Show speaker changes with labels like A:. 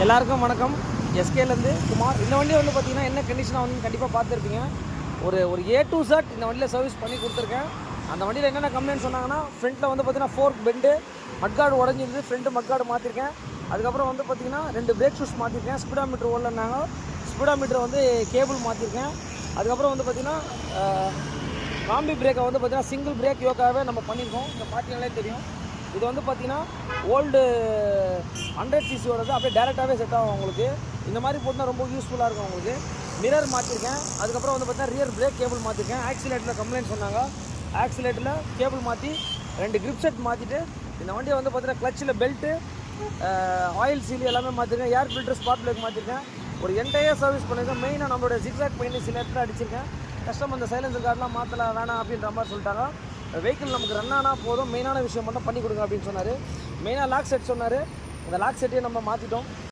A: எல்லாருக்கும் வணக்கம். எஸ்கேலேருந்து குமார். இந்த வண்டி வந்து பார்த்தீங்கன்னா என்ன கண்டிஷனாக வந்து கண்டிப்பாக பார்த்துருப்பீங்க. ஒரு ஒரு ஏ டு Z இந்த வண்டியில் சர்வீஸ் பண்ணி கொடுத்துருக்கேன். அந்த வண்டியில் என்னென்ன கம்ப்ளைண்ட் சொன்னாங்கன்னா, ஃப்ரண்ட்டில் வந்து பார்த்தீங்கன்னா ஃபோர்க் பெண்டு, மட்கார்டு உடஞ்சிருந்து ஃப்ரண்ட்டு மட்கார்டு மாற்றிருக்கேன். அதுக்கப்புறம் வந்து பார்த்தீங்கன்னா 2 பிரேக் ஷூஸ் மாற்றிருக்கேன். ஸ்பீடாமீட்டர் ஓடலன்னாங்க, ஸ்பீடாமீட்டர் வந்து கேபிள் மாற்றிருக்கேன். அதுக்கப்புறம் வந்து பார்த்தீங்கன்னா காம்பி பிரேக்கை வந்து பார்த்தீங்கன்னா சிங்கிள் பிரேக் யோக்காகவே நம்ம பண்ணியிருக்கோம். இங்கே பார்த்தீங்கன்னாலே தெரியும். இது வந்து பார்த்தீங்கன்னா ஓல்டு 100cc அப்படியே டேரெக்டாகவே செட் ஆகும் உங்களுக்கு. இந்த மாதிரி போட்டுனா ரொம்ப யூஸ்ஃபுல்லாக இருக்கும் உங்களுக்கு. மிரர் மாற்றிருக்கேன். அதுக்கப்புறம் வந்து பார்த்தீங்கன்னா ரியர் பிரேக் கேபிள் மாற்றிருக்கேன். ஆக்சிலேட்டரில் கம்ப்ளைண்ட் சொன்னாங்க. ஆக்சிலேட்டரில் கேபிள் மாற்றி 2 கிரிப் செட் மாற்றிட்டு இந்த வண்டியை வந்து பார்த்தீங்கன்னா கிளச்சில் பெல்ட்டு, ஆயில் சீல் எல்லாமே மாற்றிருக்கேன். ஏர் ஃபில்டர், ஸ்பாட் பிரேக் மாற்றிருக்கேன். ஒரு என்டையர் சர்வீஸ் பண்ணியிருக்கேன். மெயினாக நம்மளோட ஜிக்ஸாக் பெயிண்ட் சில இடத்துல அடிச்சிருக்கேன். கஸ்டமர் இந்த சைலன்சர் கார்டெலாம் மாற்றலாம் வேணாம் அப்படின்ற மாதிரி சொல்லிட்டாங்க. வெஹிக்கிள் நமக்கு ரன் ஆனால் போதும், மெயினான விஷயம் மட்டும் பண்ணி கொடுங்க அப்படின்னு சொன்னார். மெயினாக லாக் செட் சொன்னார். அந்த லாக் செட்டையும் நம்ம மாற்றிட்டோம்.